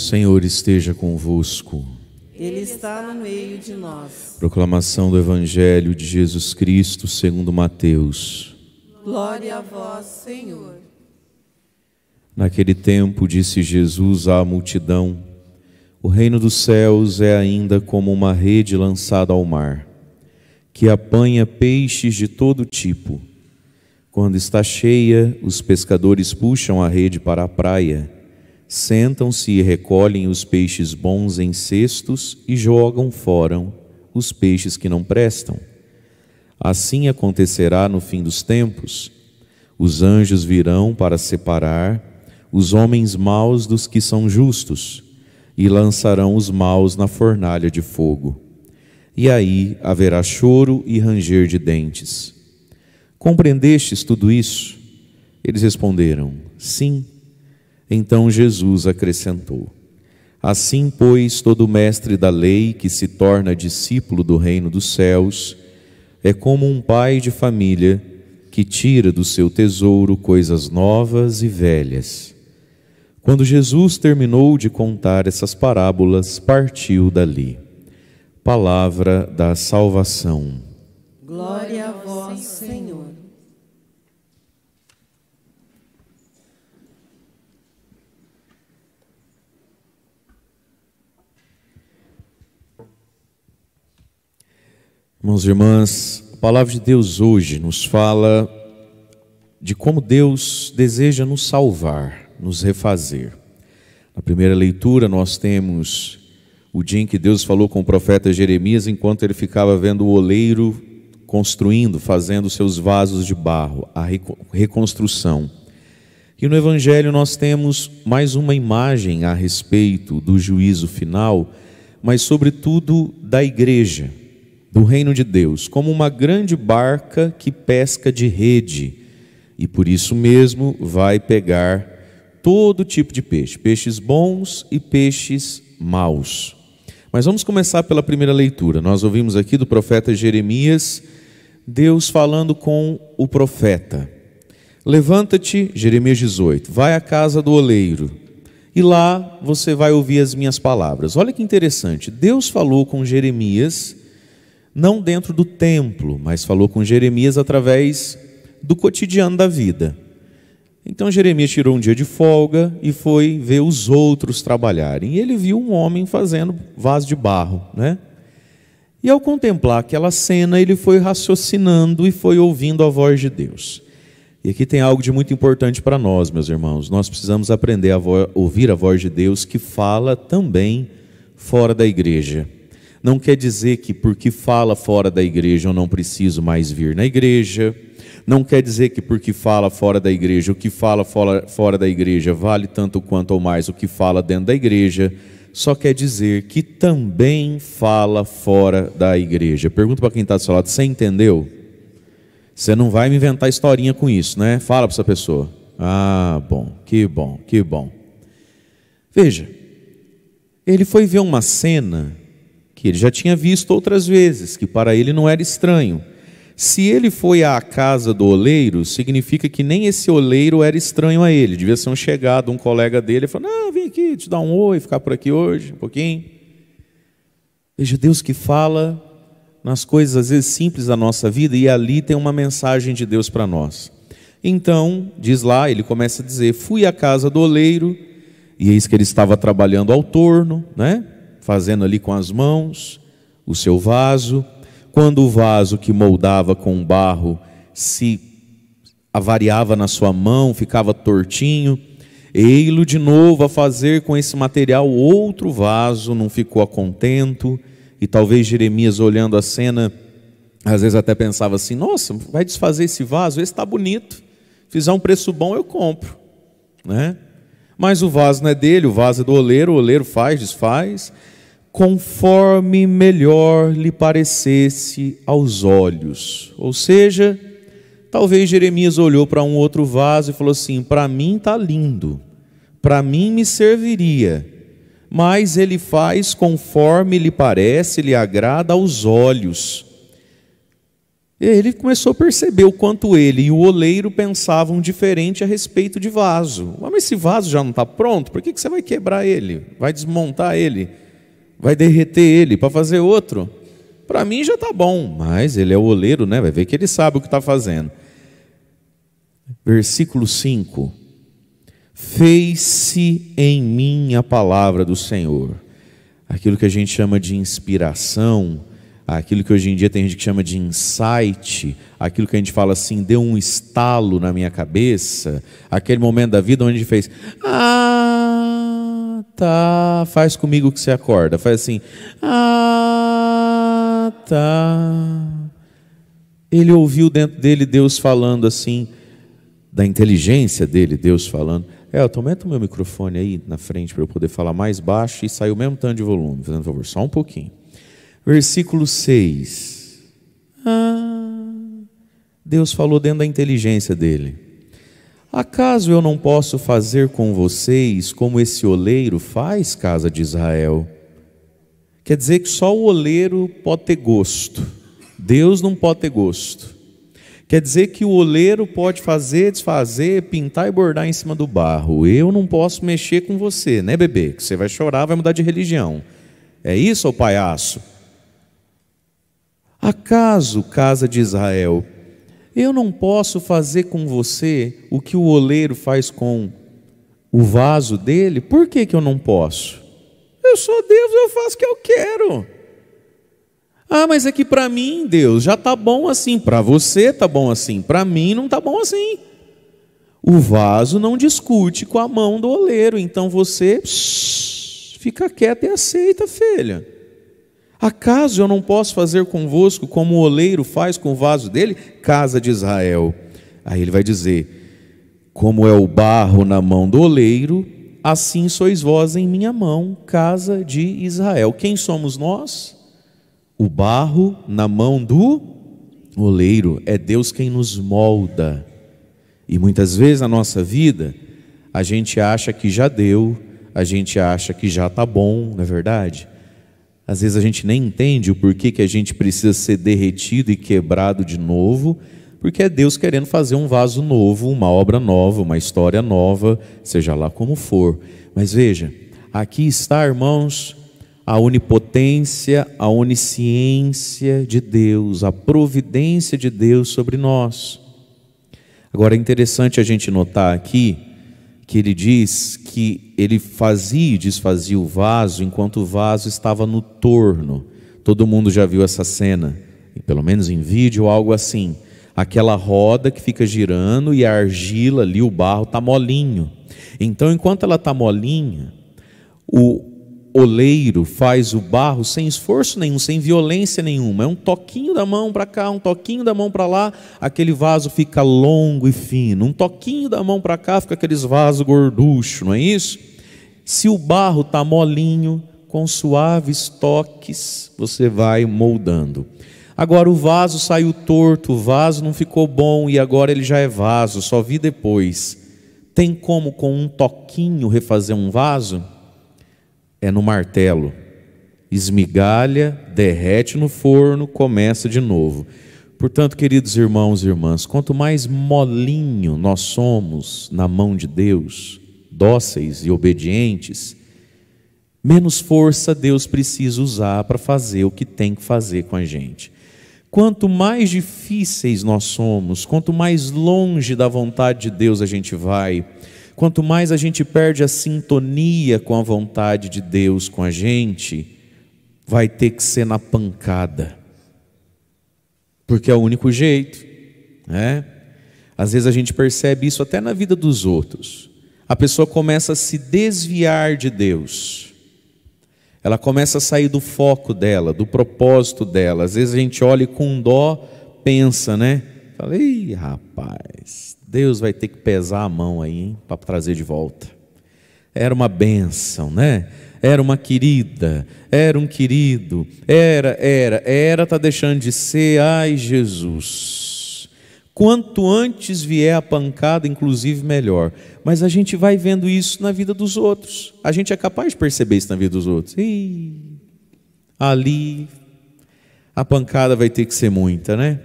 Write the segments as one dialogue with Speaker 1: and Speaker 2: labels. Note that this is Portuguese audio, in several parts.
Speaker 1: Senhor esteja convosco.
Speaker 2: Ele está no meio de nós.
Speaker 1: Proclamação do Evangelho de Jesus Cristo segundo Mateus.
Speaker 2: Glória a vós, Senhor.
Speaker 1: Naquele tempo disse Jesus à multidão: o reino dos céus é ainda como uma rede lançada ao mar, que apanha peixes de todo tipo. Quando está cheia, os pescadores puxam a rede para a praia, sentam-se e recolhem os peixes bons em cestos e jogam fora os peixes que não prestam. Assim acontecerá no fim dos tempos. Os anjos virão para separar os homens maus dos que são justos e lançarão os maus na fornalha de fogo. E aí haverá choro e ranger de dentes. Compreendestes tudo isso? Eles responderam: sim. Então Jesus acrescentou: assim, pois, todo mestre da lei que se torna discípulo do reino dos céus é como um pai de família que tira do seu tesouro coisas novas e velhas. Quando Jesus terminou de contar essas parábolas, partiu dali. Palavra da salvação.
Speaker 2: Glória a vós, Senhor.
Speaker 1: Irmãos e irmãs, a palavra de Deus hoje nos fala de como Deus deseja nos salvar, nos refazer. Na primeira leitura nós temos o dia em que Deus falou com o profeta Jeremias enquanto ele ficava vendo o oleiro construindo, fazendo seus vasos de barro, a reconstrução. E no Evangelho nós temos mais uma imagem a respeito do juízo final, mas sobretudo da igreja, do reino de Deus, como uma grande barca que pesca de rede, e por isso mesmo vai pegar todo tipo de peixe, peixes bons e peixes maus. Mas vamos começar pela primeira leitura. Nós ouvimos aqui do profeta Jeremias, Deus falando com o profeta: levanta-te, Jeremias 18, vai à casa do oleiro, e lá você vai ouvir as minhas palavras. Olha que interessante, Deus falou com Jeremias não dentro do templo, mas falou com Jeremias através do cotidiano da vida. Então Jeremias tirou um dia de folga e foi ver os outros trabalharem. E ele viu um homem fazendo vaso de barro, né? E ao contemplar aquela cena, ele foi raciocinando e foi ouvindo a voz de Deus. E aqui tem algo de muito importante para nós, meus irmãos. Nós precisamos aprender a ouvir a voz de Deus que fala também fora da igreja. Não quer dizer que porque fala fora da igreja eu não preciso mais vir na igreja. Não quer dizer que porque fala fora da igreja, o que fala fora da igreja vale tanto quanto ou mais o que fala dentro da igreja. Só quer dizer que também fala fora da igreja. Pergunta para quem está do seu lado: você entendeu? Você não vai me inventar historinha com isso, né? Fala para essa pessoa. Ah, bom, que bom, que bom. Veja, ele foi ver uma cena que ele já tinha visto outras vezes, que para ele não era estranho. Se ele foi à casa do oleiro, significa que nem esse oleiro era estranho a ele. Devia ser um chegado, um colega dele, e falou: não, vem aqui, te dar um oi, ficar por aqui hoje, um pouquinho. Veja, Deus que fala nas coisas às vezes simples da nossa vida, e ali tem uma mensagem de Deus para nós. Então, diz lá, ele começa a dizer: fui à casa do oleiro, e eis que ele estava trabalhando ao torno, né? Fazendo ali com as mãos o seu vaso. Quando o vaso que moldava com barro se avariava na sua mão, ficava tortinho, ei-lo de novo a fazer com esse material outro vaso, não ficou a contento. E talvez Jeremias, olhando a cena, às vezes até pensava assim: nossa, vai desfazer esse vaso? Esse está bonito, fizer um preço bom eu compro, né? Mas o vaso não é dele, o vaso é do oleiro, o oleiro faz, desfaz, conforme melhor lhe parecesse aos olhos. Ou seja, talvez Jeremias olhou para um outro vaso e falou assim: para mim está lindo, para mim me serviria, mas ele faz conforme lhe parece, lhe agrada aos olhos. Ele começou a perceber o quanto ele e o oleiro pensavam diferente a respeito de vaso. Mas esse vaso já não está pronto, por que você vai quebrar ele? Vai desmontar ele? Vai derreter ele para fazer outro? Para mim já está bom, mas ele é o oleiro, né? Vai ver que ele sabe o que está fazendo. Versículo 5. Fez-se em mim a palavra do Senhor. Aquilo que a gente chama de inspiração, aquilo que hoje em dia tem gente que chama de insight, aquilo que a gente fala assim, deu um estalo na minha cabeça, aquele momento da vida onde a gente fez, tá, faz comigo que você acorda, faz assim, tá. Ele ouviu dentro dele Deus falando assim, da inteligência dele, Deus falando, aumenta o meu microfone aí na frente para eu poder falar mais baixo e sair o mesmo tanto de volume, fazendo favor, só um pouquinho. Versículo 6. Deus falou dentro da inteligência dele. Acaso eu não posso fazer com vocês como esse oleiro faz, casa de Israel? Quer dizer que só o oleiro pode ter gosto. Deus não pode ter gosto. Quer dizer que o oleiro pode fazer, desfazer, pintar e bordar em cima do barro. Eu não posso mexer com você, né, bebê? Que você vai chorar, vai mudar de religião. É isso, ô palhaço? Acaso, casa de Israel, eu não posso fazer com você o que o oleiro faz com o vaso dele? Por que eu não posso? Eu sou Deus, eu faço o que eu quero. Mas é que para mim, Deus, já está bom assim. Para você está bom assim, para mim não está bom assim. O vaso não discute com a mão do oleiro, então você fica quieto e aceita, filha. Acaso eu não posso fazer convosco como o oleiro faz com o vaso dele, casa de Israel? Aí ele vai dizer, como é o barro na mão do oleiro, assim sois vós em minha mão, casa de Israel. Quem somos nós? O barro na mão do oleiro, é Deus quem nos molda. E muitas vezes na nossa vida, a gente acha que já deu, a gente acha que já está bom, não é verdade? Às vezes a gente nem entende o porquê que a gente precisa ser derretido e quebrado de novo, porque é Deus querendo fazer um vaso novo, uma obra nova, uma história nova, seja lá como for. Mas veja, aqui está, irmãos, a onipotência, a onisciência de Deus, a providência de Deus sobre nós. Agora é interessante a gente notar aqui, que ele diz que ele fazia e desfazia o vaso enquanto o vaso estava no torno. Todo mundo já viu essa cena, pelo menos em vídeo ou algo assim. Aquela roda que fica girando e a argila ali, o barro está molinho. Então enquanto ela está molinha, o oleiro faz o barro sem esforço nenhum, sem violência nenhuma. É um toquinho da mão para cá, um toquinho da mão para lá, aquele vaso fica longo e fino. Um toquinho da mão para cá, fica aqueles vasos gorduchos, não é isso? Se o barro está molinho, com suaves toques, você vai moldando. Agora o vaso saiu torto, o vaso não ficou bom e agora ele já é vaso, só vi depois. Tem como com um toquinho refazer um vaso? É no martelo, esmigalha, derrete no forno, começa de novo. Portanto, queridos irmãos e irmãs, quanto mais molinho nós somos na mão de Deus, dóceis e obedientes, menos força Deus precisa usar para fazer o que tem que fazer com a gente. Quanto mais difíceis nós somos, quanto mais longe da vontade de Deus a gente vai, quanto mais a gente perde a sintonia com a vontade de Deus com a gente, vai ter que ser na pancada, porque é o único jeito, né? Às vezes a gente percebe isso até na vida dos outros. A pessoa começa a se desviar de Deus, ela começa a sair do foco dela, do propósito dela. Às vezes a gente olha e com dó pensa, né? Fala, ih, rapaz, Deus vai ter que pesar a mão aí, hein, para trazer de volta. Era uma bênção, né? Era uma querida, era um querido, está deixando de ser, ai Jesus. Quanto antes vier a pancada, inclusive melhor. Mas a gente vai vendo isso na vida dos outros. A gente é capaz de perceber isso na vida dos outros. Ih, ali a pancada vai ter que ser muita, né?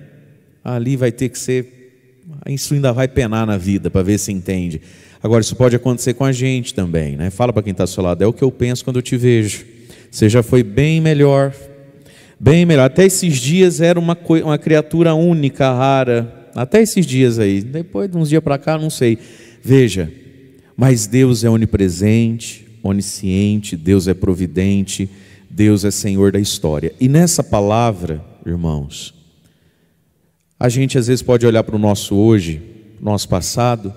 Speaker 1: ali vai ter que ser, isso ainda vai penar na vida para ver se entende. Agora isso pode acontecer com a gente também, né? Fala para quem está ao seu lado, é o que eu penso quando eu te vejo. Você já foi bem melhor, bem melhor. Até esses dias era uma criatura única, rara, até esses dias aí, depois de uns dias para cá, não sei. Veja, mas Deus é onipresente, onisciente, Deus é providente, Deus é Senhor da história. E nessa palavra, irmãos, a gente às vezes pode olhar para o nosso hoje, nosso passado,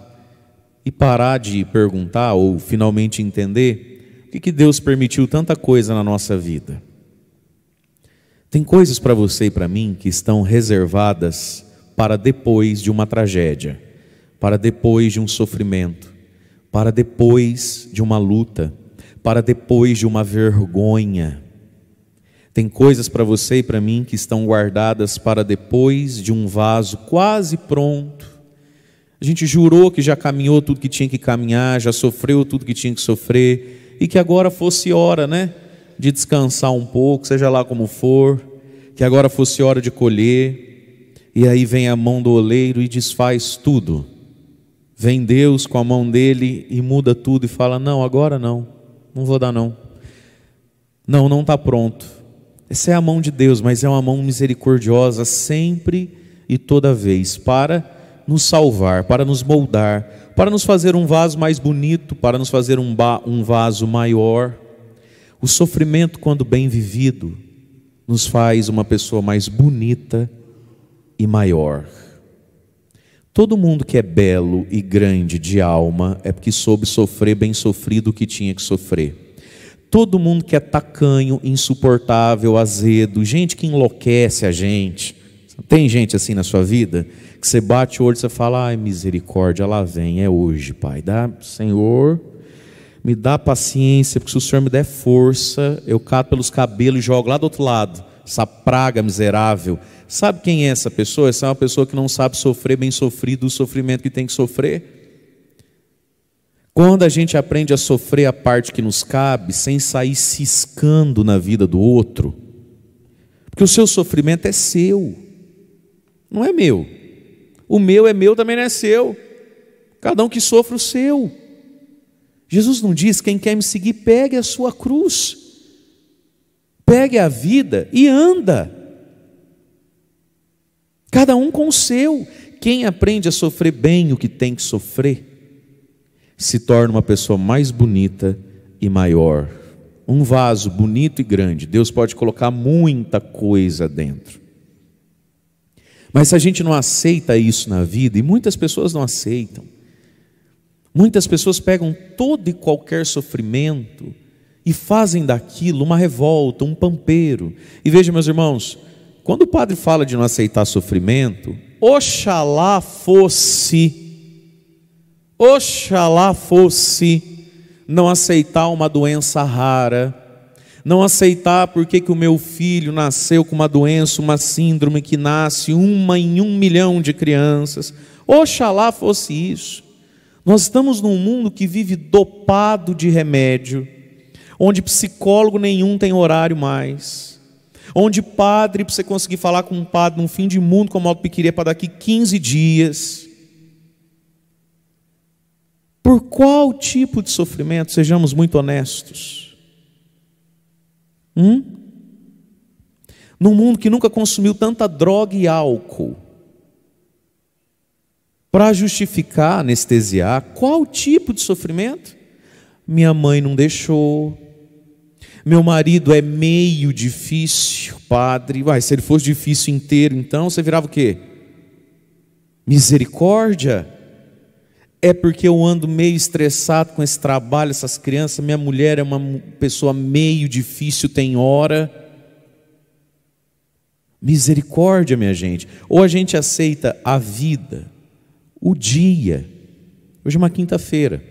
Speaker 1: e parar de perguntar ou finalmente entender por que Deus permitiu tanta coisa na nossa vida. Tem coisas para você e para mim que estão reservadas para depois de uma tragédia, para depois de um sofrimento, para depois de uma luta, para depois de uma vergonha. Tem coisas para você e para mim que estão guardadas para depois de um vaso quase pronto. A gente jurou que já caminhou tudo que tinha que caminhar, já sofreu tudo que tinha que sofrer, e que agora fosse hora, né, de descansar um pouco, seja lá como for, que agora fosse hora de colher. E aí vem a mão do oleiro e desfaz tudo. Vem Deus com a mão dele e muda tudo e fala, não, agora não vou dar não. Não está pronto. Essa é a mão de Deus, mas é uma mão misericordiosa sempre e toda vez, para nos salvar, para nos moldar, para nos fazer um vaso mais bonito, para nos fazer um vaso maior. O sofrimento, quando bem vivido, nos faz uma pessoa mais bonita e maior. Todo mundo que é belo e grande de alma é porque soube sofrer bem sofrido o que tinha que sofrer. Todo mundo que é tacanho, insuportável, azedo, gente que enlouquece a gente. Tem gente assim na sua vida? Que você bate o olho e você fala, ai misericórdia, lá vem, é hoje, Pai. Senhor, me dá paciência, porque se o Senhor me der força, eu cato pelos cabelos e jogo lá do outro lado. Essa praga miserável. Sabe quem é essa pessoa? Essa é uma pessoa que não sabe sofrer bem sofrido o sofrimento que tem que sofrer. Quando a gente aprende a sofrer a parte que nos cabe, sem sair ciscando na vida do outro, porque o seu sofrimento é seu, não é meu. O meu é meu, também não é seu. Cada um que sofre o seu. Jesus não diz, quem quer me seguir, pegue a sua cruz, pegue a vida e anda. Cada um com o seu. Quem aprende a sofrer bem o que tem que sofrer, se torna uma pessoa mais bonita e maior. Um vaso bonito e grande, Deus pode colocar muita coisa dentro. Mas se a gente não aceita isso na vida, e muitas pessoas não aceitam, muitas pessoas pegam todo e qualquer sofrimento e fazem daquilo uma revolta, um pampeiro. E veja, meus irmãos, quando o padre fala de não aceitar sofrimento, oxalá fosse não aceitar uma doença rara, não aceitar porque que o meu filho nasceu com uma doença, uma síndrome que nasce uma em 1 milhão de crianças. Oxalá fosse isso. Nós estamos num mundo que vive dopado de remédio, onde psicólogo nenhum tem horário mais, onde padre, para você conseguir falar com um padre num fim de mundo como algo que queria para daqui 15 dias. Por qual tipo de sofrimento? Sejamos muito honestos. Num mundo que nunca consumiu tanta droga e álcool, para justificar, anestesiar, qual tipo de sofrimento? Minha mãe não deixou, meu marido é meio difícil, padre, se ele fosse difícil inteiro, então você virava o quê? Misericórdia? É porque eu ando meio estressado com esse trabalho, essas crianças, minha mulher é uma pessoa meio difícil, tem hora. Misericórdia, minha gente. Ou a gente aceita a vida, o dia. Hoje é uma quinta-feira.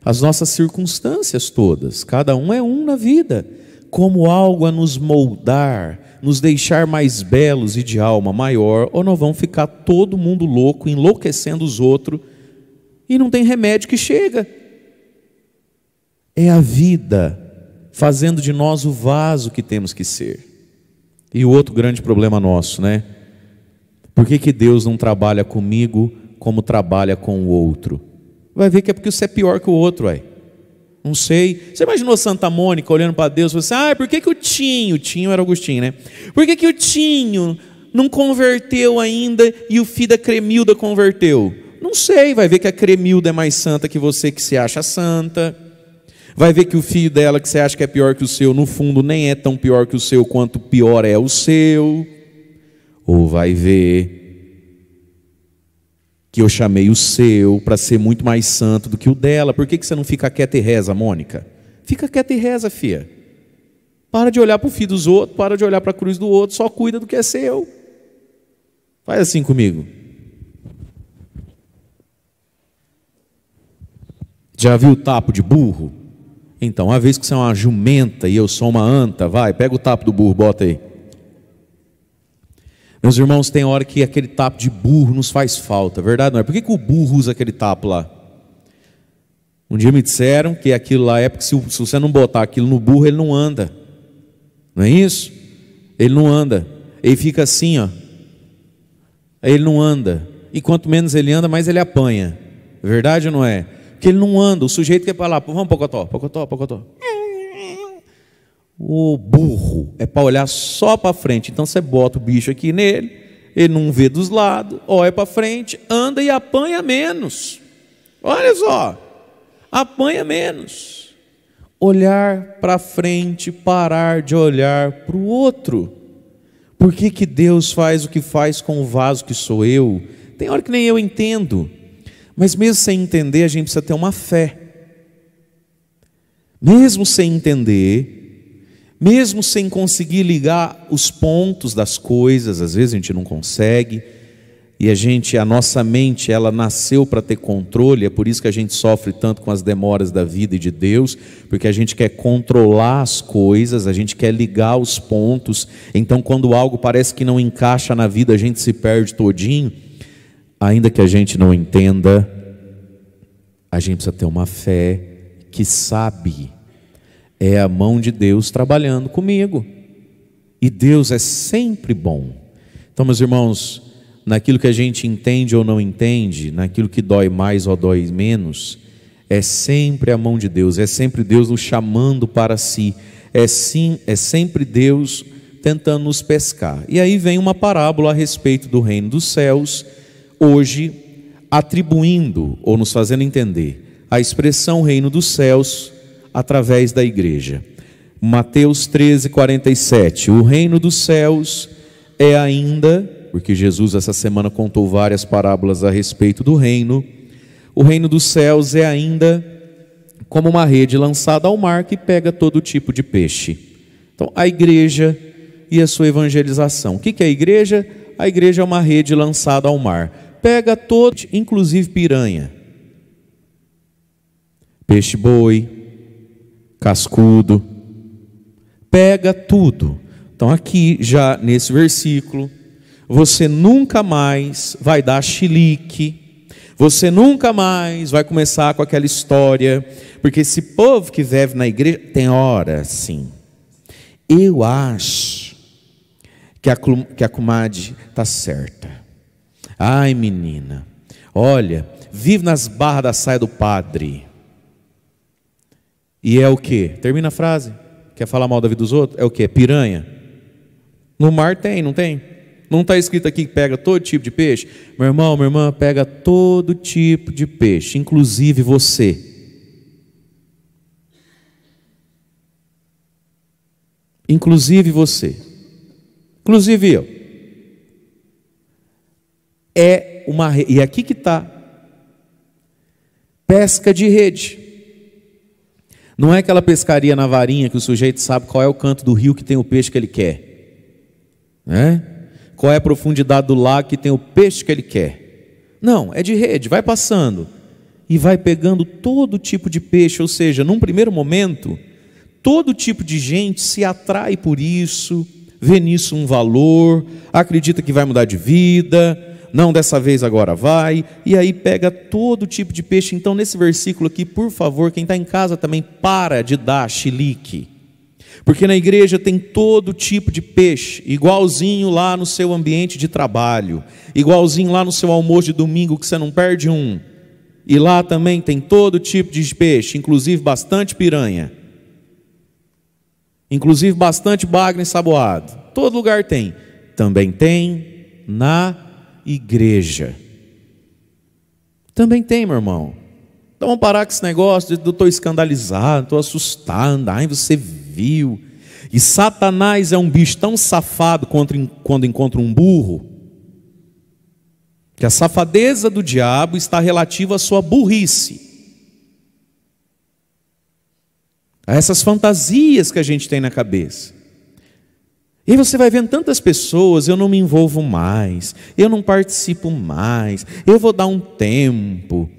Speaker 1: As nossas circunstâncias todas, cada um é um na vida, como algo a nos moldar, nos deixar mais belos e de alma maior, ou nós vamos ficar todo mundo louco, enlouquecendo os outros, e não tem remédio que chega. É a vida fazendo de nós o vaso que temos que ser. E o outro grande problema nosso, né? Por que Deus não trabalha comigo como trabalha com o outro? Vai ver que é porque você é pior que o outro, ué. Não sei. Você imaginou Santa Mônica olhando para Deus e falando assim: por que o Tinho era Agostinho, né? Por que o Tinho não converteu ainda e o filho da Cremilda converteu? Não sei. Vai ver que a Cremilda é mais santa que você, que se acha santa. Vai ver que o filho dela, que você acha que é pior que o seu, no fundo nem é tão pior que o seu, quanto pior é o seu. Ou vai ver que eu chamei o seu para ser muito mais santo do que o dela. Por que você não fica quieta e reza, Mônica? Fica quieta e reza, filha. Para de olhar para o filho dos outros, para de olhar para a cruz do outro, só cuida do que é seu. Faz assim comigo. Já viu o tapo de burro? Então, uma vez que você é uma jumenta e eu sou uma anta, vai, pega o tapo do burro, bota aí. Meus irmãos, tem hora que aquele tapo de burro nos faz falta, verdade não é? Por que o burro usa aquele tapo lá? Um dia me disseram que aquilo lá é porque se você não botar aquilo no burro, ele não anda. Não é isso? Ele não anda. Ele fica assim, ó. Ele não anda. E quanto menos ele anda, mais ele apanha. Verdade ou não é? Porque ele não anda. O sujeito quer falar: vamos, Pocotó, Pocotó, Pocotó. O burro é para olhar só para frente. Então você bota o bicho aqui nele, ele não vê dos lados, olha para frente, anda e apanha menos. Olha só, apanha menos. Olhar para frente, parar de olhar para o outro. Por que Deus faz o que faz com o vaso que sou eu? Tem hora que nem eu entendo, mas mesmo sem entender, a gente precisa ter uma fé. Mesmo sem entender, mesmo sem conseguir ligar os pontos das coisas, às vezes a gente não consegue, e a nossa mente, ela nasceu para ter controle, é por isso que a gente sofre tanto com as demoras da vida e de Deus, porque a gente quer controlar as coisas, a gente quer ligar os pontos. Então quando algo parece que não encaixa na vida, a gente se perde todinho. Ainda que a gente não entenda, a gente precisa ter uma fé que sabe. É a mão de Deus trabalhando comigo. E Deus é sempre bom. Então, meus irmãos, naquilo que a gente entende ou não entende, naquilo que dói mais ou dói menos, é sempre a mão de Deus, é sempre Deus nos chamando para si, é sempre Deus tentando nos pescar. E aí vem uma parábola a respeito do reino dos céus, hoje atribuindo ou nos fazendo entender a expressão reino dos céus através da igreja. Mateus 13:47, o reino dos céus é ainda, porque Jesus essa semana contou várias parábolas a respeito do reino, o reino dos céus é ainda como uma rede lançada ao mar que pega todo tipo de peixe. Então a igreja e a sua evangelização. O que é a igreja? A igreja é uma rede lançada ao mar, pega todo, inclusive piranha, peixe-boi, cascudo, pega tudo. Então aqui já nesse versículo, você nunca mais vai dar chilique, você nunca mais vai começar com aquela história, porque esse povo que vive na igreja, tem hora assim, eu acho que a comadre está certa. Ai menina, olha, vive nas barras da saia do padre. E é o que? Termina a frase. Quer falar mal da vida dos outros? É o que? Piranha? No mar tem, não tem? Não está escrito aqui que pega todo tipo de peixe? Meu irmão, minha irmã, pega todo tipo de peixe, inclusive você. Inclusive você. Inclusive eu. E aqui que está. Pesca de rede. Não é aquela pescaria na varinha que o sujeito sabe qual é o canto do rio que tem o peixe que ele quer, né? Qual é a profundidade do lago que tem o peixe que ele quer. Não, é de rede, vai passando e vai pegando todo tipo de peixe. Ou seja, num primeiro momento, todo tipo de gente se atrai por isso, vê nisso um valor, acredita que vai mudar de vida. Não, dessa vez agora vai, e aí pega todo tipo de peixe. Então nesse versículo aqui, por favor, quem está em casa também, para de dar chilique, Porque na igreja tem todo tipo de peixe, igualzinho lá no seu ambiente de trabalho, igualzinho lá no seu almoço de domingo que você não perde um. E lá também tem todo tipo de peixe, inclusive bastante piranha, inclusive bastante bagre ensaboado. Todo lugar tem. Também tem na igreja. Também tem, meu irmão. Então vamos parar com esse negócio de eu estou escandalizado, estou assustado, ai você viu. E Satanás é um bicho tão safado quando encontra um burro, que a safadeza do diabo está relativa à sua burrice, a essas fantasias que a gente tem na cabeça. E aí você vai vendo tantas pessoas, eu não me envolvo mais, eu não participo mais, eu vou dar um tempo.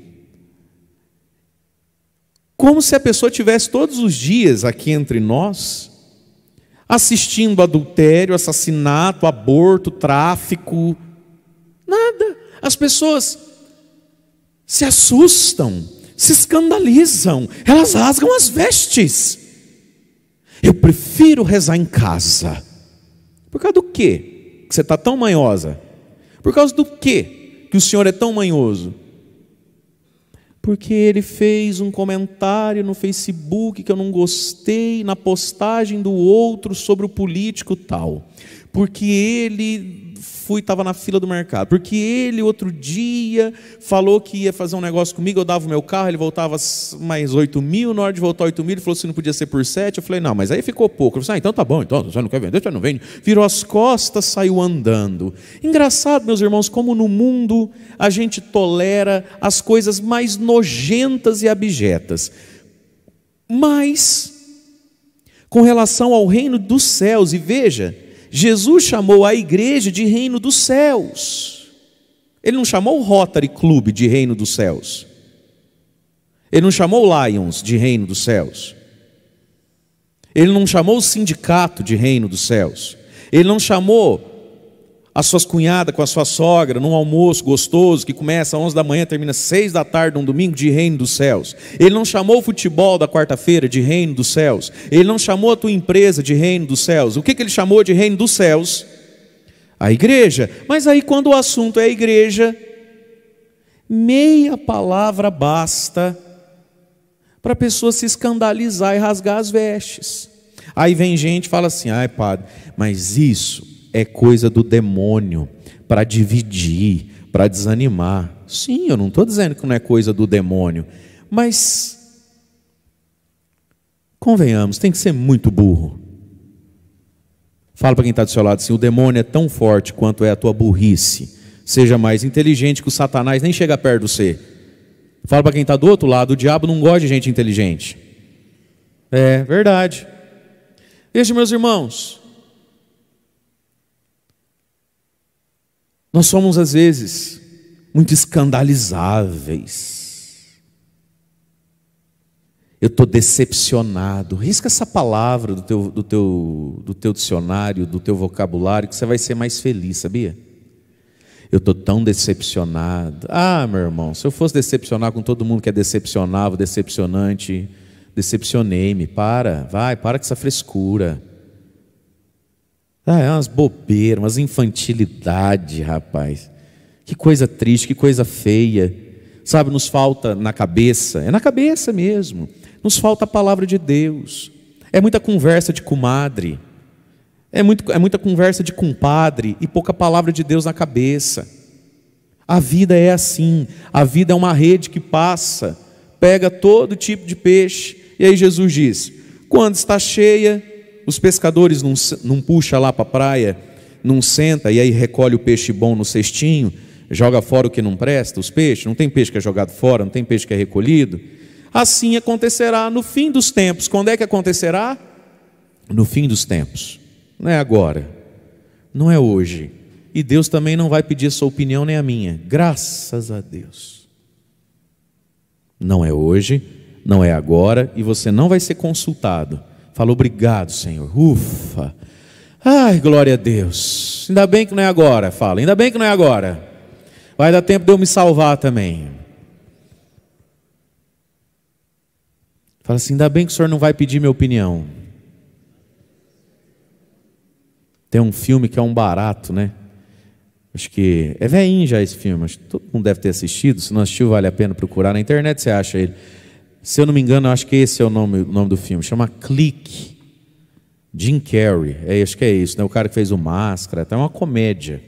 Speaker 1: Como se a pessoa tivesse todos os dias aqui entre nós, assistindo adultério, assassinato, aborto, tráfico. Nada. As pessoas se assustam, se escandalizam, elas rasgam as vestes. Eu prefiro rezar em casa. Por causa do quê que você está tão manhosa? Por causa do quê que o senhor é tão manhoso? Porque ele fez um comentário no Facebook que eu não gostei, na postagem do outro sobre o político tal. Porque ele estava na fila do mercado. Porque ele outro dia falou que ia fazer um negócio comigo, eu dava o meu carro, ele voltava mais 8 mil, na hora de voltar 8 mil, ele falou assim, não podia ser por 7. Eu falei, não, mas aí ficou pouco. Ele falou, então tá bom, então você não quer vender, você não vende. Virou as costas, saiu andando. Engraçado, meus irmãos, como no mundo a gente tolera as coisas mais nojentas e abjetas. Mas, com relação ao reino dos céus, e veja, Jesus chamou a igreja de reino dos céus. Ele não chamou o Rotary Club de reino dos céus. Ele não chamou o Lions de reino dos céus. Ele não chamou o sindicato de reino dos céus. Ele não chamou as suas cunhadas com a sua sogra num almoço gostoso que começa às 11 da manhã, termina às 6 da tarde num domingo, de reino dos céus. Ele não chamou o futebol da quarta-feira de reino dos céus. Ele não chamou a tua empresa de reino dos céus. O que ele chamou de reino dos céus? A igreja. Mas aí quando o assunto é a igreja, meia palavra basta para a pessoa se escandalizar e rasgar as vestes. Aí vem gente e fala assim, ai padre, mas isso é coisa do demônio, para dividir, para desanimar. Sim, eu não estou dizendo que não é coisa do demônio, mas convenhamos, tem que ser muito burro. Fala para quem está do seu lado assim, o demônio é tão forte quanto é a tua burrice. Seja mais inteligente que o Satanás nem chega perto de você. Fala para quem está do outro lado, o diabo não gosta de gente inteligente. É verdade. Veja, meus irmãos, nós somos às vezes muito escandalizáveis. Eu estou decepcionado. Risca essa palavra do teu dicionário, do teu vocabulário, que você vai ser mais feliz, sabia? Eu estou tão decepcionado. Ah, meu irmão, se eu fosse decepcionar com todo mundo que é decepcionável, decepcionante, decepcionei-me. Para com essa frescura. É umas bobeiras, umas infantilidades, rapaz. Que coisa triste, que coisa feia. Sabe, nos falta na cabeça, é na cabeça mesmo. Nos falta a palavra de Deus. É muita conversa de comadre. É muita conversa de compadre e pouca palavra de Deus na cabeça. A vida é assim. A vida é uma rede que passa, pega todo tipo de peixe. E aí Jesus diz, quando está cheia, os pescadores não puxam lá para a praia, não senta e aí recolhe o peixe bom no cestinho, joga fora o que não presta, os peixes. Não tem peixe que é jogado fora, não tem peixe que é recolhido. Assim acontecerá no fim dos tempos. Quando é que acontecerá? No fim dos tempos. Não é agora, não é hoje. E Deus também não vai pedir a sua opinião nem a minha. Graças a Deus. Não é hoje, não é agora, e você não vai ser consultado. Fala, obrigado, Senhor. Ufa. Ai, glória a Deus. Ainda bem que não é agora, fala. Ainda bem que não é agora. Vai dar tempo de eu me salvar também. Fala assim, ainda bem que o Senhor não vai pedir minha opinião. Tem um filme que é um barato, né? Acho que é velhinho já esse filme, acho que todo mundo deve ter assistido. Se não assistiu, vale a pena procurar na internet, você acha ele. Se eu não me engano, acho que esse é o nome do filme, chama Clique. Jim Carrey, acho que é isso, né? O cara que fez o Máscara, é uma comédia.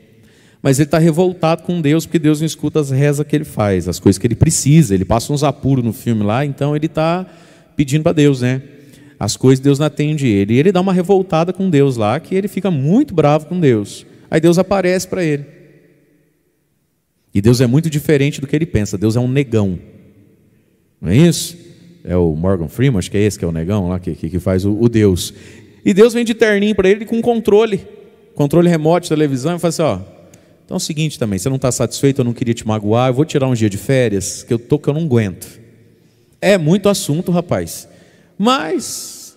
Speaker 1: Mas ele está revoltado com Deus, porque Deus não escuta as rezas que ele faz, as coisas que ele precisa. Ele passa uns apuros no filme lá, então ele está pedindo para Deus, né? As coisas Deus não atende ele. E ele dá uma revoltada com Deus lá, que ele fica muito bravo com Deus. Aí Deus aparece para ele. E Deus é muito diferente do que ele pensa. Deus é um negão. Não é isso? É o Morgan Freeman, acho que é esse que é o negão lá, que faz o Deus. E Deus vem de terninho para ele com controle remoto de televisão, e fala assim, ó, então é o seguinte também, você não está satisfeito, eu não queria te magoar, eu vou tirar um dia de férias, que eu não aguento. É muito assunto, rapaz. Mas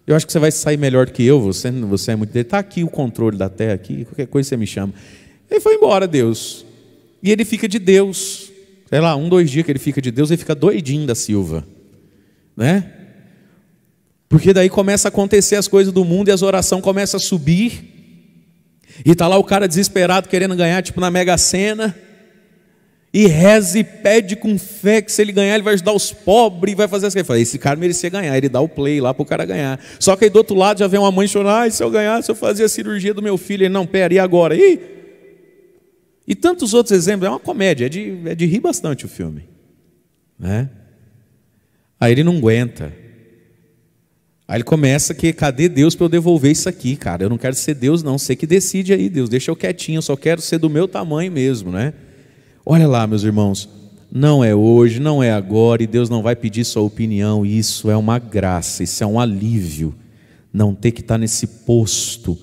Speaker 1: eu acho que você vai sair melhor do que eu, você é muito dele. Está aqui o controle da terra, aqui, qualquer coisa você me chama. Ele foi embora, Deus. E ele fica de Deus. Sei lá, 2 dias que ele fica de Deus, ele fica doidinho da Silva. Né? Porque daí começa a acontecer as coisas do mundo e as orações começam a subir. E está lá o cara desesperado querendo ganhar, tipo na Mega Sena. E reza e pede com fé que se ele ganhar ele vai ajudar os pobres e vai fazer assim. Ele fala, esse cara merecia ganhar, ele dá o play lá para o cara ganhar. Só que aí do outro lado já vem uma mãe chorando, se eu ganhasse eu fazia a cirurgia do meu filho. Ele, não, pera, e agora? E tantos outros exemplos, é uma comédia, é de rir bastante o filme. Né? Aí ele não aguenta. Aí ele começa que, cadê Deus para eu devolver isso aqui, cara? Eu não quero ser Deus não, você que decide aí, Deus, deixa eu quietinho, eu só quero ser do meu tamanho mesmo, né? Olha lá, meus irmãos, não é hoje, não é agora, e Deus não vai pedir sua opinião, isso é uma graça, isso é um alívio, não ter que estar nesse posto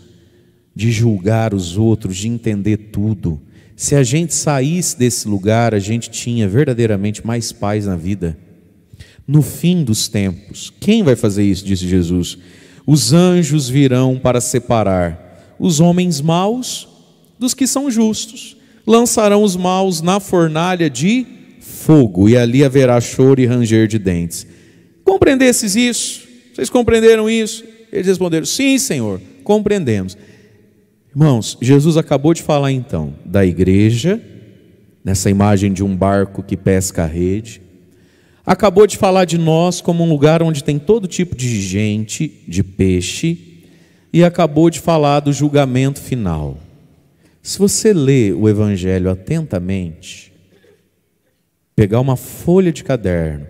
Speaker 1: de julgar os outros, de entender tudo. Se a gente saísse desse lugar, a gente tinha verdadeiramente mais paz na vida. No fim dos tempos, quem vai fazer isso? Disse Jesus. Os anjos virão para separar os homens maus dos que são justos. Lançarão os maus na fornalha de fogo, e ali haverá choro e ranger de dentes. Compreendesses isso? Vocês compreenderam isso? Eles responderam, sim, Senhor, compreendemos. Irmãos, Jesus acabou de falar então da igreja, nessa imagem de um barco que pesca a rede. Acabou de falar de nós como um lugar onde tem todo tipo de gente, de peixe, e acabou de falar do julgamento final. Se você ler o Evangelho atentamente, pegar uma folha de caderno,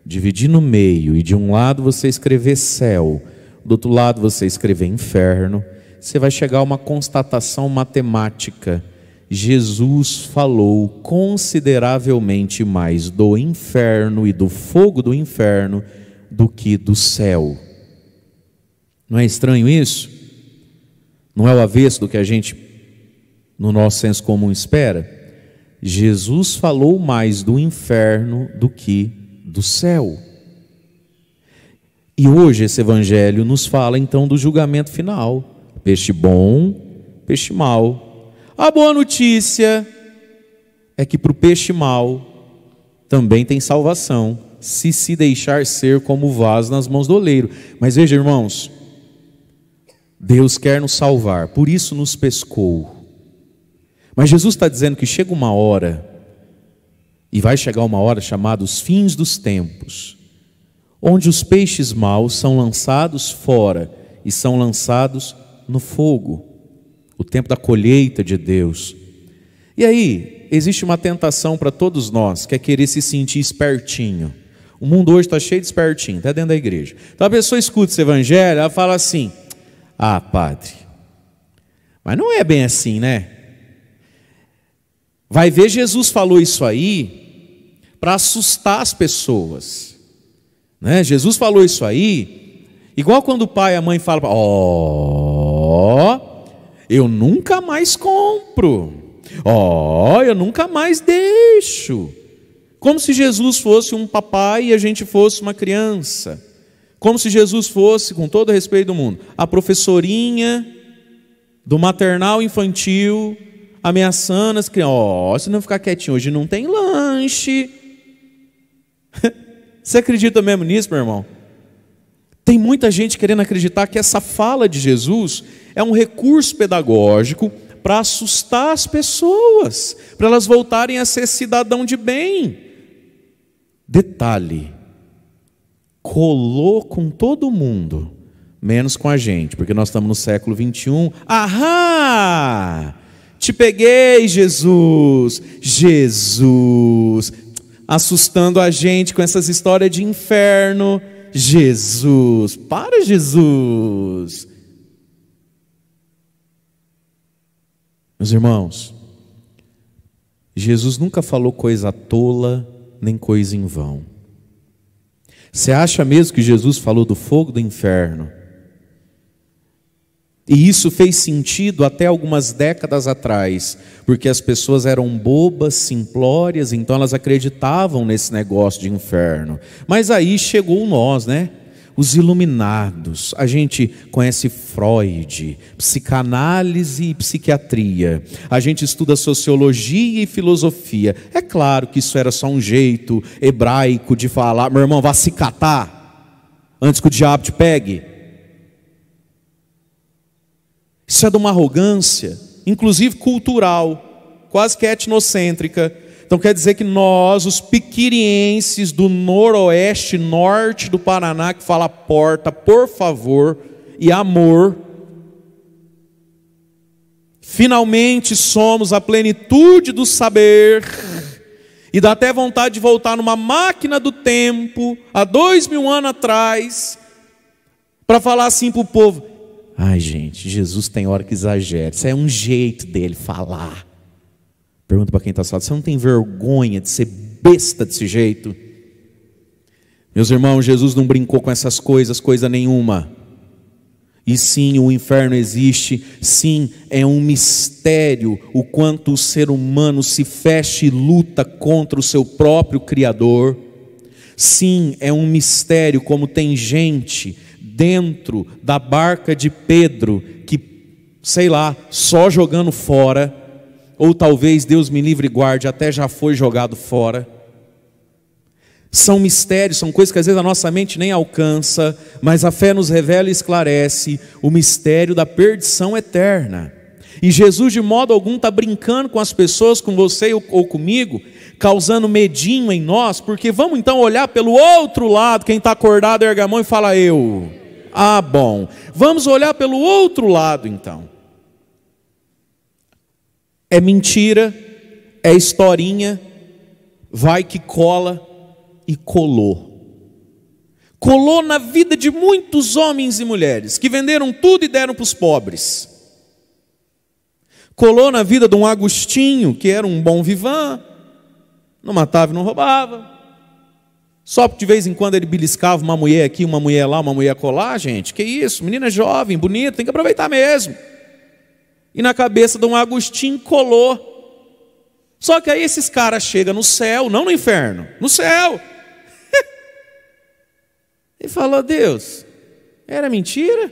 Speaker 1: dividir no meio, e de um lado você escrever céu, do outro lado você escrever inferno, você vai chegar a uma constatação matemática. Jesus falou consideravelmente mais do inferno e do fogo do inferno do que do céu. Não é estranho isso? Não é o avesso do que a gente, no nosso senso comum, espera? Jesus falou mais do inferno do que do céu. E hoje esse evangelho nos fala então do julgamento final. Peixe bom, peixe mau. A boa notícia é que para o peixe mau também tem salvação, se deixar ser como vaso nas mãos do oleiro. Mas veja, irmãos, Deus quer nos salvar, por isso nos pescou. Mas Jesus está dizendo que chega uma hora, e vai chegar uma hora chamada os fins dos tempos, onde os peixes maus são lançados fora e são lançados no fogo. O tempo da colheita de Deus. E aí, existe uma tentação para todos nós, que é querer se sentir espertinho. O mundo hoje está cheio de espertinho, até dentro da igreja. Então a pessoa escuta esse evangelho, ela fala assim, ah, padre, mas não é bem assim, né? Vai ver, Jesus falou isso aí para assustar as pessoas, né? Jesus falou isso aí, igual quando o pai e a mãe falam, eu nunca mais compro, eu nunca mais deixo. Como se Jesus fosse um papai e a gente fosse uma criança. Como se Jesus fosse, com todo o respeito do mundo, a professorinha do maternal infantil, ameaçando as crianças, se não ficar quietinho, hoje não tem lanche. Você acredita mesmo nisso, meu irmão? Tem muita gente querendo acreditar que essa fala de Jesus é um recurso pedagógico para assustar as pessoas, para elas voltarem a ser cidadão de bem. Detalhe, colou com todo mundo, menos com a gente, porque nós estamos no século 21. Ahá! Te peguei, Jesus! Jesus! Assustando a gente com essas histórias de inferno. Jesus! Para, Jesus! Meus irmãos, Jesus nunca falou coisa tola, nem coisa em vão. Você acha mesmo que Jesus falou do fogo do inferno? E isso fez sentido até algumas décadas atrás, porque as pessoas eram bobas, simplórias, então elas acreditavam nesse negócio de inferno. Mas aí chegou nós, né? Os iluminados. A gente conhece Freud, psicanálise e psiquiatria. A gente estuda sociologia e filosofia. É claro que isso era só um jeito hebraico de falar: meu irmão, vá se catar antes que o diabo te pegue. Isso é de uma arrogância, inclusive cultural, quase que etnocêntrica. Então quer dizer que nós, os piquirienses do noroeste, norte do Paraná, que fala porta, por favor, e amor, finalmente somos a plenitude do saber, e dá até vontade de voltar numa máquina do tempo, há 2000 anos atrás, para falar assim para o povo: ai gente, Jesus tem hora que exagera, isso é um jeito dele falar. Pergunta para quem está falando: você não tem vergonha de ser besta desse jeito? Meus irmãos, Jesus não brincou com essas coisas, coisa nenhuma. E sim, o inferno existe. Sim, é um mistério o quanto o ser humano se fecha e luta contra o seu próprio Criador. Sim, é um mistério como tem gente dentro da barca de Pedro que, sei lá, só jogando fora, ou talvez, Deus me livre e guarde, até já foi jogado fora. São mistérios, são coisas que às vezes a nossa mente nem alcança, mas a fé nos revela e esclarece o mistério da perdição eterna. E Jesus de modo algum está brincando com as pessoas, com você ou comigo, causando medinho em nós, porque vamos então olhar pelo outro lado. Quem está acordado erga a mão e fala: eu. Ah, bom, vamos olhar pelo outro lado então. É mentira, é historinha, vai que cola, e colou. Colou na vida de muitos homens e mulheres que venderam tudo e deram para os pobres. Colou na vida de um Agostinho, que era um bom vivant, não matava e não roubava. Só porque de vez em quando ele beliscava uma mulher aqui, uma mulher lá, uma mulher colar, gente. Que isso, menina jovem, bonita, tem que aproveitar mesmo. E na cabeça de um Agostinho colou. Só que aí esses caras chegam no céu, não no inferno, no céu. E falou: Deus, era mentira?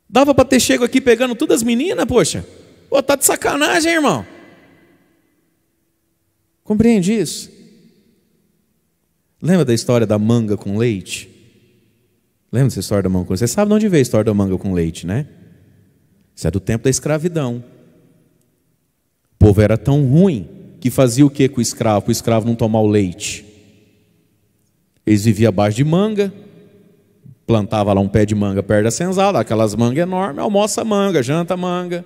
Speaker 1: Dava para ter chego aqui pegando todas as meninas, poxa. Pô, tá de sacanagem, irmão. Compreende isso? Lembra da história da manga com leite? Lembra dessa história da manga com leite? Você sabe de onde veio a história da manga com leite, né? Isso é do tempo da escravidão. O povo era tão ruim que fazia o que com o escravo? Para o escravo não tomar o leite. Eles viviam abaixo de manga, plantava lá um pé de manga perto da senzala, aquelas mangas enormes, almoça manga, janta manga.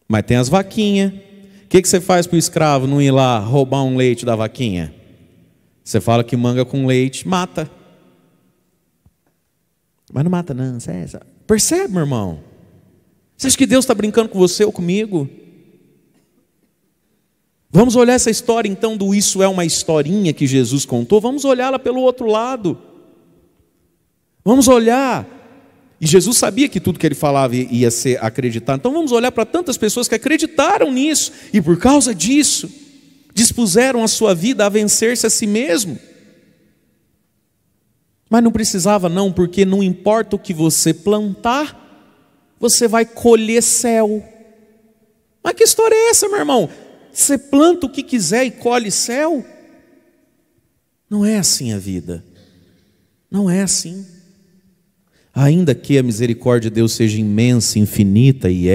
Speaker 1: Mas tem as vaquinhas. O que você faz para o escravo não ir lá roubar um leite da vaquinha? Você fala que manga com leite mata. Mas não mata não. Percebe, meu irmão? Você acha que Deus está brincando com você ou comigo? Vamos olhar essa história então do Isso é uma Historinha que Jesus contou. Vamos olhá-la pelo outro lado. Vamos olhar. E Jesus sabia que tudo que ele falava ia ser acreditado. Então vamos olhar para tantas pessoas que acreditaram nisso e por causa disso dispuseram a sua vida a vencer-se a si mesmo. Mas não precisava não, porque não importa o que você plantar, você vai colher céu. Mas que história é essa, meu irmão? Você planta o que quiser e colhe céu? Não é assim a vida. Não é assim. Ainda que a misericórdia de Deus seja imensa, infinita, e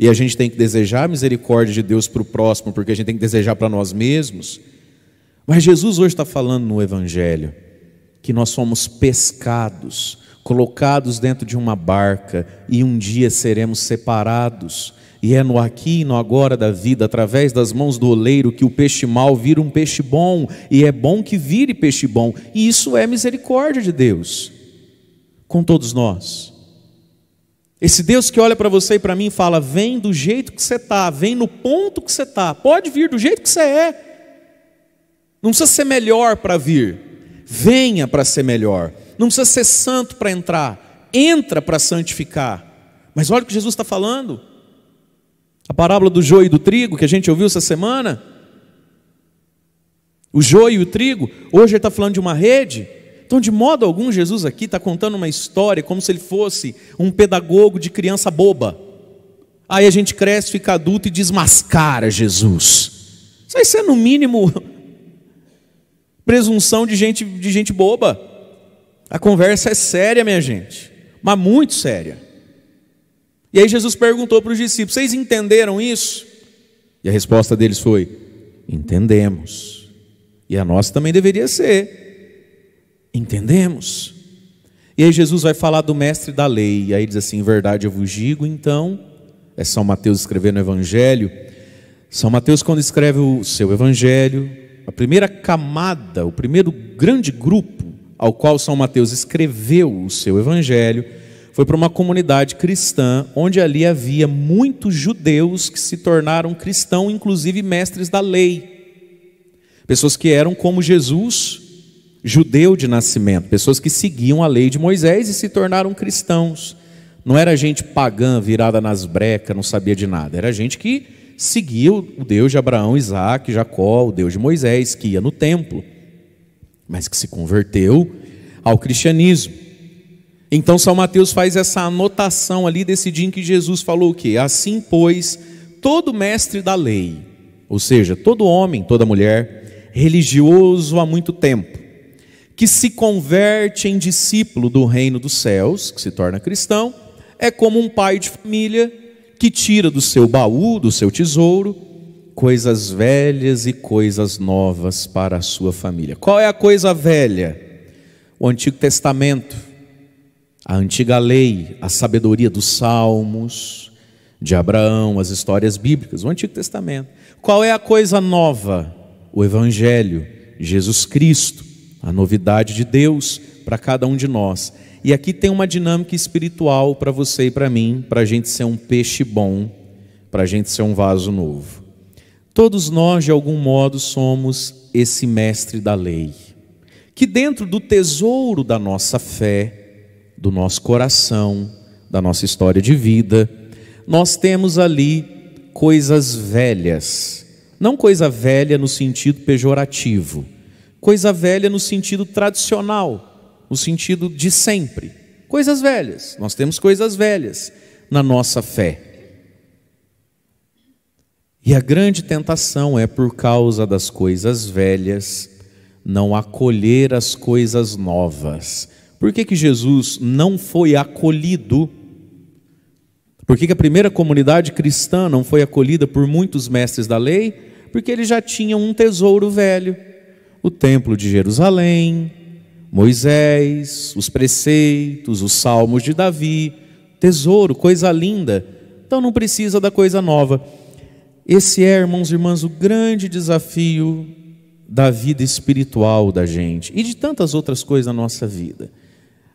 Speaker 1: a gente tem que desejar a misericórdia de Deus para o próximo, porque a gente tem que desejar para nós mesmos. Mas Jesus hoje está falando no Evangelho que nós somos pescados, colocados dentro de uma barca, e um dia seremos separados. E é no aqui e no agora da vida, através das mãos do oleiro, que o peixe mau vira um peixe bom, e é bom que vire peixe bom. E isso é misericórdia de Deus com todos nós. Esse Deus que olha para você e para mim e fala: vem do jeito que você está, vem no ponto que você está, pode vir do jeito que você é. Não precisa ser melhor para vir, venha para ser melhor. Não precisa ser santo para entrar, entra para santificar. Mas olha o que Jesus está falando. A parábola do joio e do trigo que a gente ouviu essa semana. O joio e o trigo, hoje ele está falando de uma rede. Então, de modo algum, Jesus aqui está contando uma história como se ele fosse um pedagogo de criança boba. Aí a gente cresce, fica adulto e desmascara Jesus. Isso é no mínimo presunção de gente boba. A conversa é séria, minha gente, mas muito séria. E aí Jesus perguntou para os discípulos: vocês entenderam isso? E a resposta deles foi: entendemos. E a nossa também deveria ser: entendemos. E aí Jesus vai falar do mestre da lei. E aí diz assim: em verdade eu vos digo, então, é São Mateus escrevendo o Evangelho. São Mateus, quando escreve o seu Evangelho, a primeira camada, o primeiro grande grupo ao qual São Mateus escreveu o seu Evangelho, foi para uma comunidade cristã, onde ali havia muitos judeus que se tornaram cristãos, inclusive mestres da lei. Pessoas que eram como Jesus, judeu de nascimento, pessoas que seguiam a lei de Moisés e se tornaram cristãos. Não era gente pagã, virada nas brecas, não sabia de nada. Era gente que seguia o Deus de Abraão, Isaac, Jacó, o Deus de Moisés, que ia no templo, mas que se converteu ao cristianismo. Então São Mateus faz essa anotação ali desse dia em que Jesus falou o quê? Assim, pois, todo mestre da lei, ou seja, todo homem, toda mulher, religioso há muito tempo, que se converte em discípulo do reino dos céus, que se torna cristão, é como um pai de família que tira do seu baú, do seu tesouro, coisas velhas e coisas novas para a sua família. Qual é a coisa velha? O Antigo Testamento, a antiga lei, a sabedoria dos salmos, de Abraão, as histórias bíblicas, o Antigo Testamento. Qual é a coisa nova? O Evangelho, Jesus Cristo, a novidade de Deus para cada um de nós. E aqui tem uma dinâmica espiritual para você e para mim, para a gente ser um peixe bom, para a gente ser um vaso novo. Todos nós, de algum modo, somos esse mestre da lei, que dentro do tesouro da nossa fé, do nosso coração, da nossa história de vida, nós temos ali coisas velhas. Não coisa velha no sentido pejorativo, coisa velha no sentido tradicional, no sentido de sempre. Coisas velhas, nós temos coisas velhas na nossa fé. E a grande tentação é, por causa das coisas velhas, não acolher as coisas novas. Por que Jesus não foi acolhido? Por que a primeira comunidade cristã não foi acolhida por muitos mestres da lei? Porque eles já tinham um tesouro velho. O templo de Jerusalém, Moisés, os preceitos, os salmos de Davi. Tesouro, coisa linda. Então não precisa da coisa nova. Esse é, irmãos e irmãs, o grande desafio da vida espiritual da gente e de tantas outras coisas na nossa vida.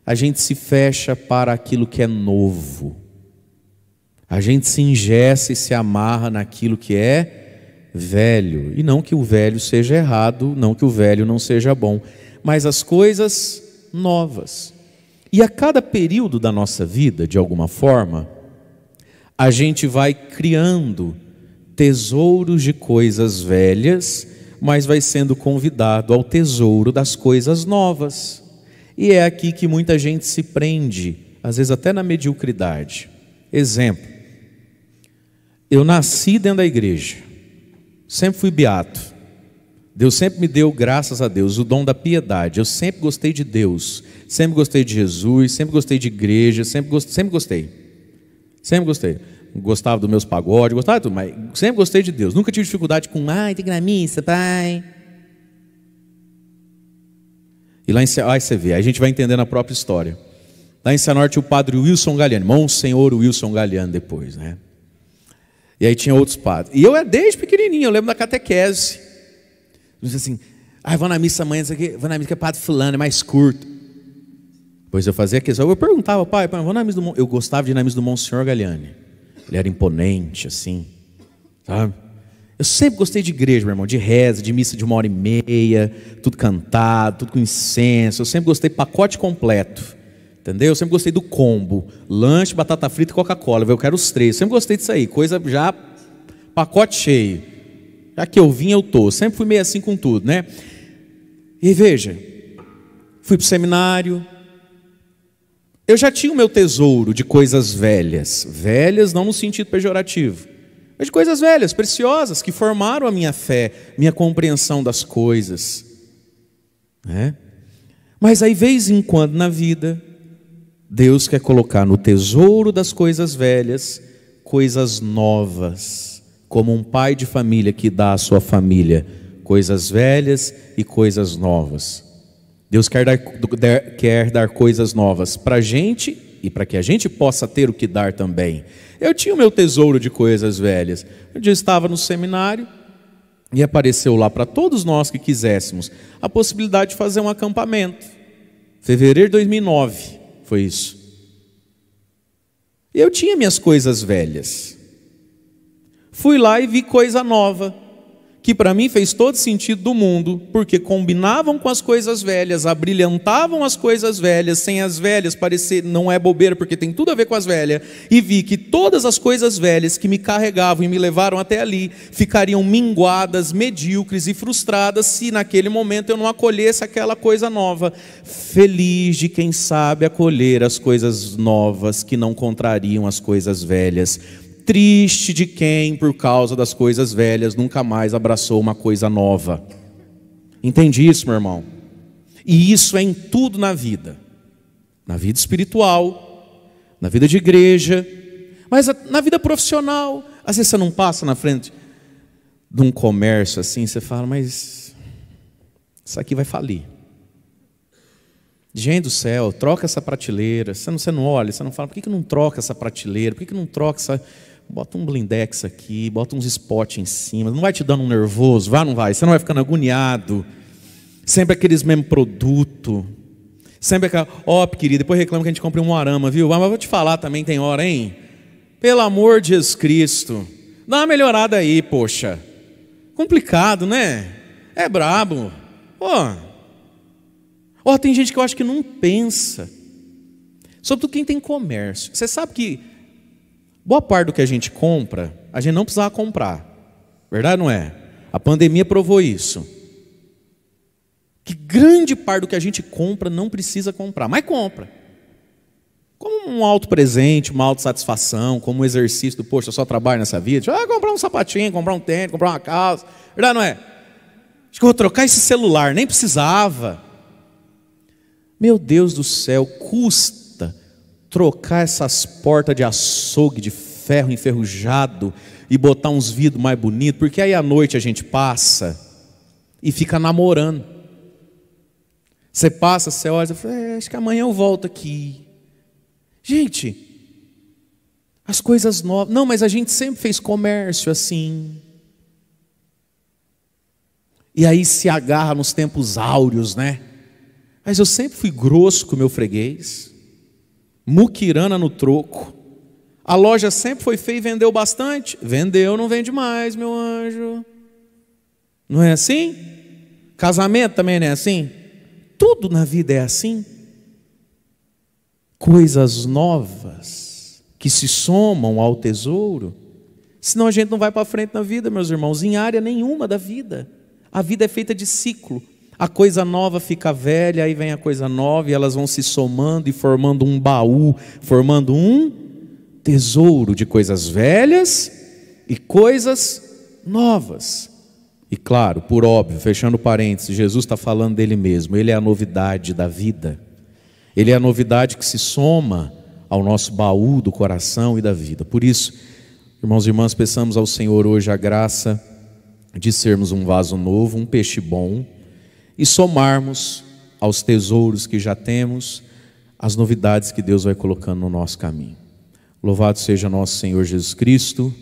Speaker 1: A gente se fecha para aquilo que é novo. A gente se engessa e se amarra naquilo que é velho. E não que o velho seja errado, não que o velho não seja bom, mas as coisas novas. E a cada período da nossa vida, de alguma forma, a gente vai criando tesouros de coisas velhas, mas vai sendo convidado ao tesouro das coisas novas. E é aqui que muita gente se prende, às vezes até na mediocridade. Exemplo, eu nasci dentro da igreja, sempre fui beato, Deus sempre me deu, graças a Deus, o dom da piedade. Eu sempre gostei de Deus, sempre gostei de Jesus, sempre gostei de igreja, sempre gostei. Gostava dos meus pagodes, gostava de tudo, mas sempre gostei de Deus. Nunca tive dificuldade com, tem que ir na missa, pai. E lá em aí você vê, aí a gente vai entendendo a própria história. Lá em Cianorte, o padre Wilson Galiani, Monsenhor Wilson Galiani depois, né? E aí tinha outros padres. E eu desde pequenininho, eu lembro da catequese. Eu disse assim, vou na missa amanhã, vou na missa que é padre fulano, é mais curto. Pois eu fazia questão, eu perguntava, pai, vou na missa do eu gostava de ir na missa do Monsenhor Galiani. Ele era imponente, assim, sabe? Eu sempre gostei de igreja, meu irmão, de reza, de missa de 1h30, tudo cantado, tudo com incenso. Eu sempre gostei pacote completo, entendeu? Eu sempre gostei do combo, lanche, batata frita e Coca-Cola. Eu quero os 3, eu sempre gostei disso aí, coisa já, pacote cheio. Já que eu vim, eu tô. Sempre fui meio assim com tudo, né? E veja, fui para o seminário. Eu já tinha o meu tesouro de coisas velhas. Velhas não no sentido pejorativo, mas de coisas velhas, preciosas, que formaram a minha fé, minha compreensão das coisas, né? Mas aí, vez em quando na vida, Deus quer colocar no tesouro das coisas velhas, coisas novas, como um pai de família que dá à sua família coisas velhas e coisas novas. Deus quer dar coisas novas para a gente e para que a gente possa ter o que dar também. Eu tinha o meu tesouro de coisas velhas. Um dia eu estava no seminário e apareceu lá para todos nós que quiséssemos a possibilidade de fazer um acampamento. Fevereiro de 2009 foi isso. E eu tinha minhas coisas velhas. Fui lá e vi coisa nova, que para mim fez todo sentido do mundo, porque combinavam com as coisas velhas, abrilhantavam as coisas velhas, sem as velhas parecer, não é bobeira, porque tem tudo a ver com as velhas, e vi que todas as coisas velhas que me carregavam e me levaram até ali, ficariam minguadas, medíocres e frustradas, se naquele momento eu não acolhesse aquela coisa nova. Feliz de quem sabe acolher as coisas novas, que não contrariam as coisas velhas. Triste de quem, por causa das coisas velhas, nunca mais abraçou uma coisa nova. Entende isso, meu irmão? E isso é em tudo na vida espiritual, na vida de igreja, mas na vida profissional. Às vezes você não passa na frente de um comércio assim, você fala, mas isso aqui vai falir. Gente do céu, troca essa prateleira. Você não olha, você não fala, por que não troca essa prateleira? Por que não troca essa... Bota um blindex aqui, bota uns spots em cima. Não vai te dando um nervoso? Vai ou não vai? Você não vai ficando agoniado? Sempre aqueles mesmos produtos. Sempre aquela... querido, depois reclama que a gente compra um arama, viu? Mas vou te falar também, tem hora, hein? Pelo amor de Jesus Cristo. Dá uma melhorada aí, poxa. Complicado, né? É brabo. Tem gente que eu acho que não pensa. Sobretudo quem tem comércio. Você sabe que boa parte do que a gente compra, a gente não precisava comprar. Verdade ou não é? A pandemia provou isso. Que grande parte do que a gente compra não precisa comprar, mas compra. Como um auto-presente, uma autossatisfação, como um exercício do, poxa, eu só trabalho nessa vida. Deixa eu comprar um sapatinho, comprar um tênis, comprar uma calça. Verdade ou não é? Acho que eu vou trocar esse celular, nem precisava. Meu Deus do céu, custa trocar essas portas de açougue, de ferro enferrujado e botar uns vidros mais bonitos, porque aí à noite a gente passa e fica namorando. Você passa, você olha e fala, acho que amanhã eu volto aqui. Gente, as coisas novas... Não, mas a gente sempre fez comércio assim. E aí se agarra nos tempos áureos, né? Mas eu sempre fui grosso com o meu freguês, muquirana no troco. A loja sempre foi feia e vendeu bastante. Vendeu, não vende mais, meu anjo. Não é assim? Casamento também não é assim? Tudo na vida é assim. Coisas novas que se somam ao tesouro. Senão a gente não vai para frente na vida, meus irmãos, em área nenhuma da vida. A vida é feita de ciclo. A coisa nova fica velha, aí vem a coisa nova, e elas vão se somando e formando um baú, formando um tesouro de coisas velhas e coisas novas. E claro, por óbvio, fechando parênteses, Jesus está falando dele mesmo. Ele é a novidade da vida. Ele é a novidade que se soma ao nosso baú do coração e da vida. Por isso, irmãos e irmãs, peçamos ao Senhor hoje a graça de sermos um vaso novo, um peixe bom, e somarmos aos tesouros que já temos as novidades que Deus vai colocando no nosso caminho. Louvado seja nosso Senhor Jesus Cristo.